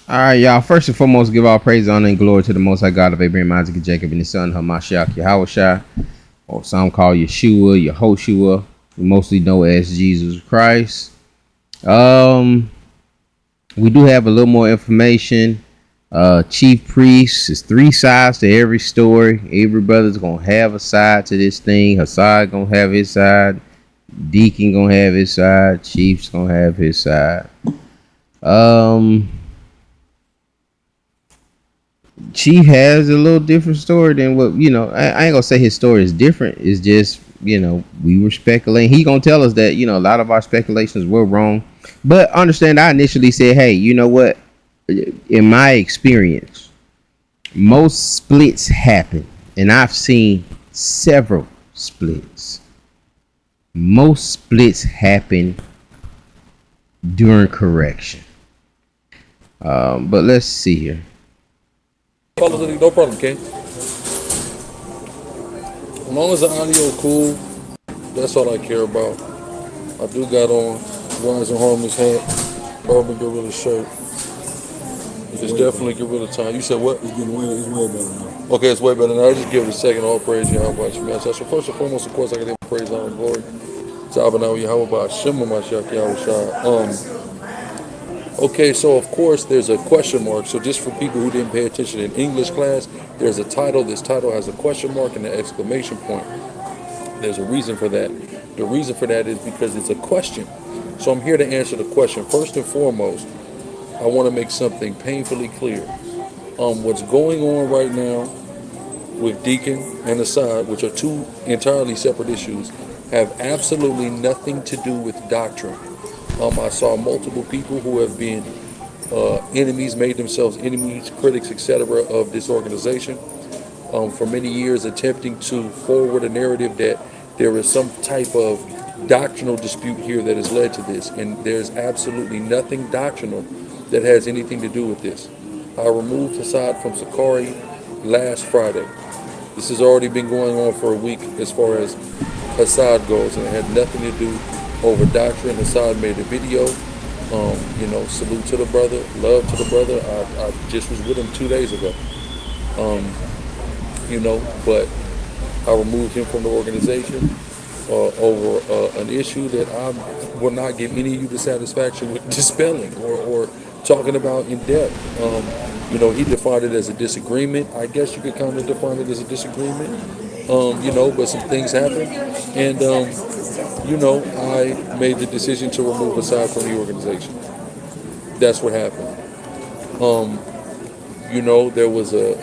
All right, y'all. First and foremost, give all praise, honor, and glory to the Most High God of Abraham, Isaac, and Jacob, and his son Hamashiach Yahushua, or some call Yeshua, Yehoshua. We mostly know as Jesus Christ. Um, we do have a little more information. Chief priest is three sides to every story. Every brother's gonna have a side to this thing. Hassad gonna have his side. Deacon gonna have his side. Chief's gonna have his side. Um, Chief has a little different story than what I ain't gonna say his story is different. It's just we were speculating. He gonna tell us that a lot of our speculations were wrong. But understand, I initially said, hey, you know what? In my experience, most splits happen, and I've seen several splits. Most splits happen during correction. But let's see here. No problem, King. As long as the audio cool, that's all I care about. I do got on Wise and Harmless hat, Urban Gorilla shirt. It's definitely Gorilla time. You said what? It's way better now. Okay, it's way better now. I just give it a second. All praise Yahweh Shemel. So first and foremost, of course, I can give praise, honor, and glory to Abba Yahweh Shema Mashiach Yahweh. Okay, so of course there's a question mark. So just for people who didn't pay attention in English class, there's a title. This title has a question mark and an exclamation point. There's a reason for that. The reason for that is because it's a question. So I'm here to answer the question. First and foremost, I want to make something painfully clear. What's going on right now with Deacon and Assad, which are two entirely separate issues, have absolutely nothing to do with doctrine. I saw multiple people who have been enemies, made themselves enemies, critics, etc. of this organization for many years, attempting to forward a narrative that there is some type of doctrinal dispute here that has led to this, and there's absolutely nothing doctrinal that has anything to do with this. I removed Hassad from Sacarii last Friday. This has already been going on for a week as far as Hassad goes, and it had nothing to do over doctrine. Hassad made a video. Salute to the brother, love to the brother. I just was with him 2 days ago. But I removed him from the organization over an issue that I will not give any of you the satisfaction with dispelling or talking about in depth. He defined it as a disagreement. I guess you could kind of define it as a disagreement. But some things happened, and I made the decision to remove Assad from the organization. That's what happened. There was a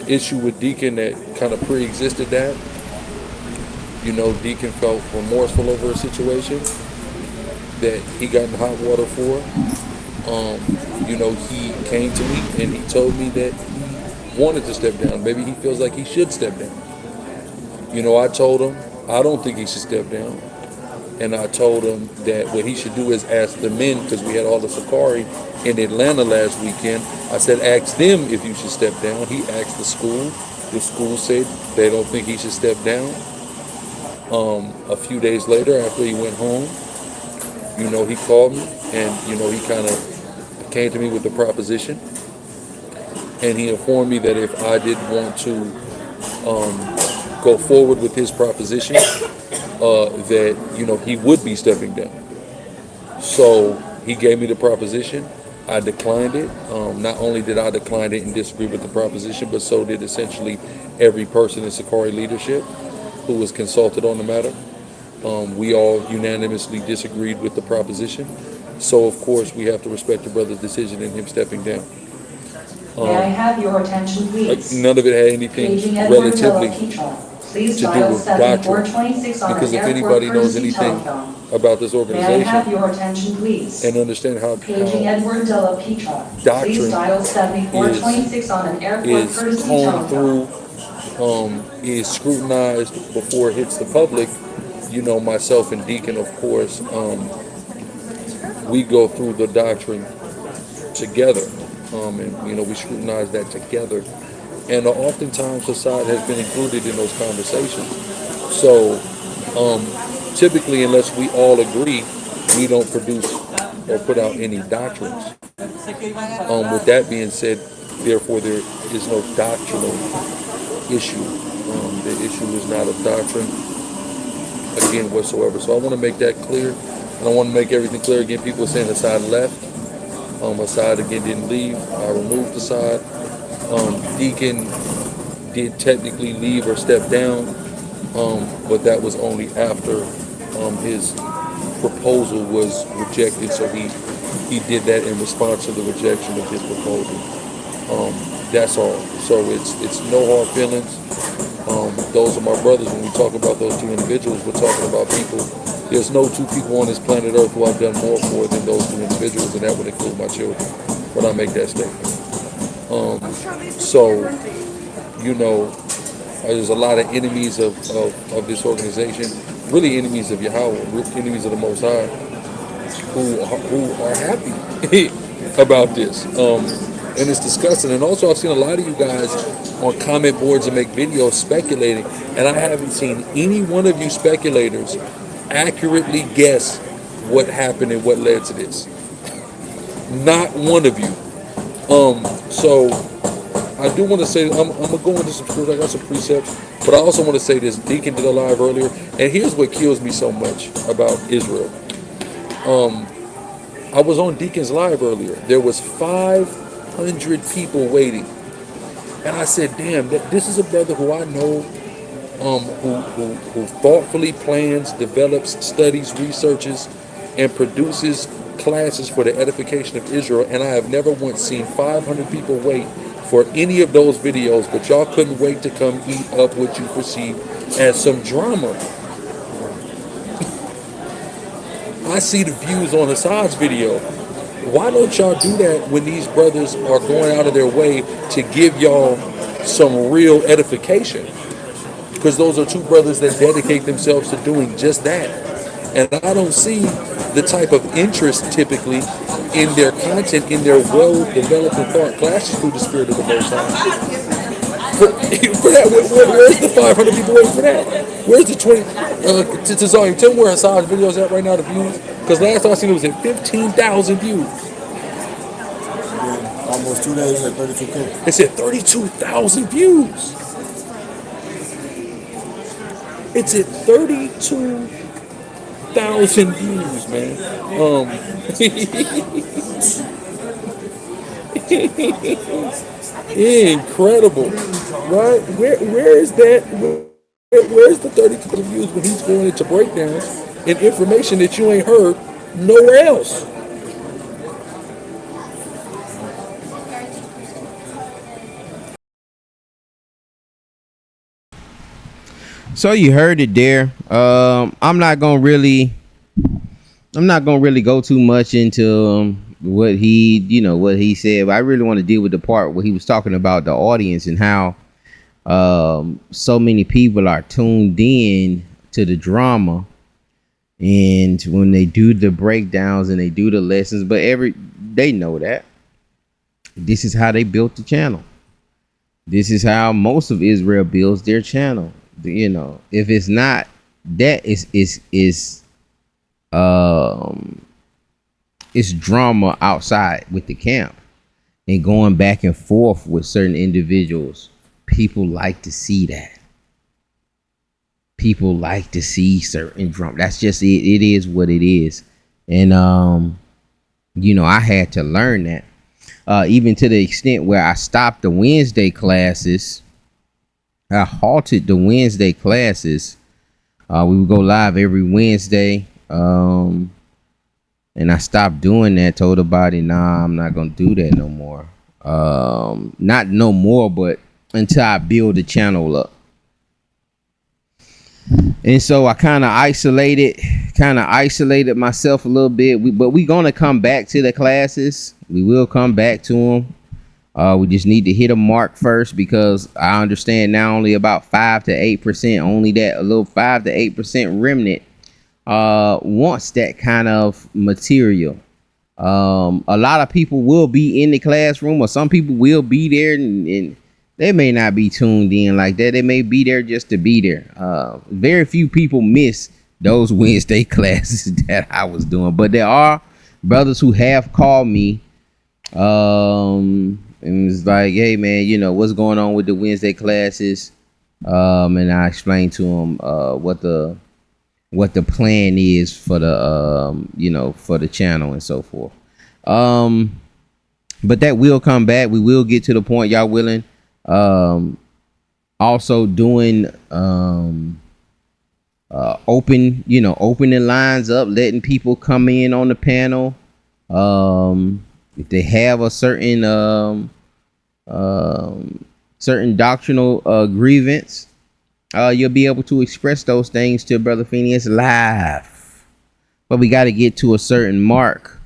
issue with Deacon that kind of pre-existed that. Deacon felt remorseful over a situation that he got in hot water for. He came to me and he told me that he wanted to step down. Maybe he feels like he should step down. I told him I don't think he should step down. And I told him that what he should do is ask the men, because we had all the Sacarii in Atlanta last weekend. I said, ask them if you should step down. He asked the school. The school said they don't think he should step down. A few days later, after he went home, he called me and, he kind of came to me with the proposition. And he informed me that if I did want to go forward with his proposition, that he would be stepping down. So he gave me the proposition. I declined it. Not only did I decline it and disagree with the proposition, but so did essentially every person in Sacarii leadership who was consulted on the matter. We all unanimously disagreed with the proposition. So of course we have to respect the brother's decision in him stepping down. May I have your attention, please? None of it had anything relatively Please to do dial with doctrine. 7426 on Because an if airport anybody knows courtesy anything telephone. about this May I have organization your attention, please? and understand how Paging Edward Della Petra. doctrine Please dial 7426 on an airport is courtesy combed telephone. through, is scrutinized before it hits the public, myself and Deacon, of course, we go through the doctrine together, and we scrutinize that together. And oftentimes Hassad has been included in those conversations. So typically, unless we all agree, we don't produce or put out any doctrines. With that being said, therefore there is no doctrinal issue. The issue is not of doctrine again whatsoever. So I want to make that clear. And I want to make everything clear again. People are saying Assad left. Assad again didn't leave. I removed Assad. Deacon did technically leave or step down, but that was only after his proposal was rejected. So he did that in response to the rejection of his proposal. That's all. So it's no hard feelings. Those are my brothers. When we talk about those two individuals, we're talking about people. There's no two people on this planet Earth who I've done more for than those two individuals, and that would include my children when I make that statement. So, you know, there's a lot of enemies of this organization, really enemies of Yahweh, enemies of the Most High, who are happy about this. And it's disgusting. And also, I've seen a lot of you guys on comment boards and make videos speculating, and I haven't seen any one of you speculators accurately guess what happened and what led to this. Not one of you. So I do want to say, I'm gonna go into some scriptures. I got some precepts, but I also want to say this. Deacon did a live earlier, and here's what kills me so much about Israel. I was on Deacon's live earlier. There was 500 people waiting, and I said, "Damn, this is a brother who I know, who thoughtfully plans, develops, studies, researches, and produces classes for the edification of Israel." And I have never once seen 500 people wait for any of those videos, but y'all couldn't wait to come eat up what you perceive as some drama. I see the views on Assad's video. Why don't y'all do that when these brothers are going out of their way to give y'all some real edification? Because those are two brothers that dedicate themselves to doing just that. And I don't see the type of interest typically in their content, in their well-developed and thought classes through the Spirit of the Most High. For that, where's the 500 people waiting for that? Where's the 20? Tazarian, tell me where Assad's video's at right now, the views. Because last time I seen it was at 15,000 views. Almost 2 days at 32K. It said 32,000 views. It's at 32,000 views, man. Incredible, right? Where is that? Where's the 32,000 views when he's going into breakdowns and information that you ain't heard nowhere else? So you heard it there. I'm not gonna really go too much into what he said. But I really want to deal with the part where he was talking about the audience and how so many people are tuned in to the drama, and when they do the breakdowns and they do the lessons, but they know that this is how they built the channel. This is how most of Israel builds their channel. You know, if it's not that, it's drama outside with the camp and going back and forth with certain individuals. People like to see that. People like to see certain drama. That's just it. It is what it is. And I had to learn that. Even to the extent where I stopped the Wednesday classes. I halted the Wednesday classes. We would go live every Wednesday. And I stopped doing that. Told the body, nah, I'm not going to do that no more. Not no more, but until I build the channel up. And so I kind of isolated myself a little bit. But we're going to come back to the classes. We will come back to them. We just need to hit a mark first, because I understand now only about 5 to 8%, only that a little 5 to 8% remnant wants that kind of material. A lot of people will be in the classroom, or some people will be there and they may not be tuned in like that. They may be there just to be there. Very few people miss those Wednesday classes that I was doing, but there are brothers who have called me, and it's like, hey man, what's going on with the Wednesday classes, and I explained to them what the plan is for the for the channel and so forth. But that will come back. We will get to the point, y'all willing. Also doing opening lines up, letting people come in on the panel. If they have a certain doctrinal grievance, you'll be able to express those things to Brother Phineas live. But we got to get to a certain mark.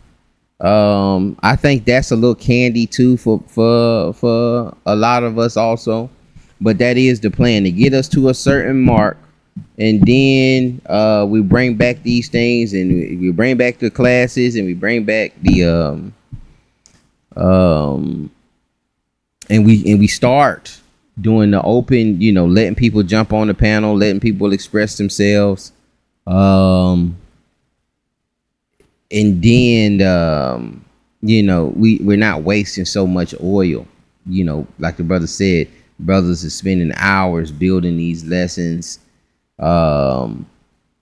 I think that's a little candy too for a lot of us also. But that is the plan, to get us to a certain mark, and then we bring back these things, and we bring back the classes, and we bring back the and we start doing the open, letting people jump on the panel, letting people express themselves, and then we're not wasting so much oil. Like the brother said, brothers are spending hours building these lessons, and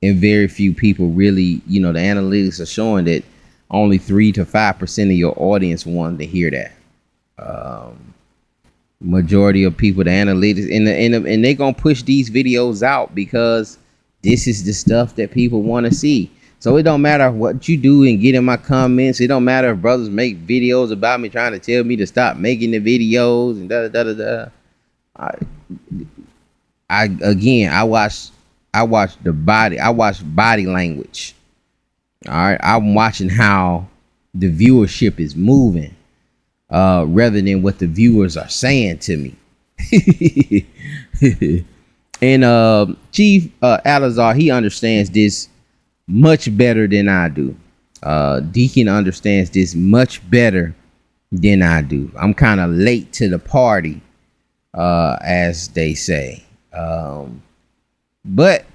very few people really, the analytics are showing that only 3 to 5% of your audience wanted to hear that. Majority of people, the analytics, and they're gonna push these videos out because this is the stuff that people want to see. So it don't matter what you do and get in my comments. It don't matter if brothers make videos about me trying to tell me to stop making the videos and da da da da. I watch body language. All right, I'm watching how the viewership is moving, rather than what the viewers are saying to me. And Chief Alazar, he understands this much better than I do. Deacon understands this much better than I do. I'm kind of late to the party, as they say. But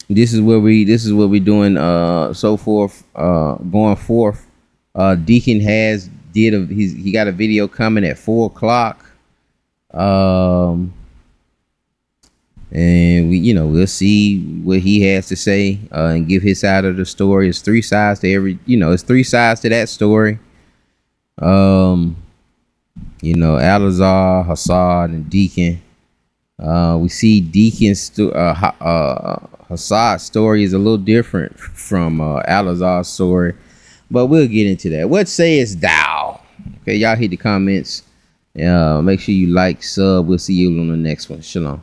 this is what we're doing so forth, going forth. Deacon he got a video coming at 4:00. And we'll see what he has to say, and give his side of the story. It's 3 sides to it's 3 sides to that story. Alazar, Hassad, and Deacon. We see Deacon's Hassad's story is a little different from Alazar's story, but we'll get into that. What sayest thou? Okay, y'all hit the comments. Make sure you like, sub. We'll see you on the next one. Shalom.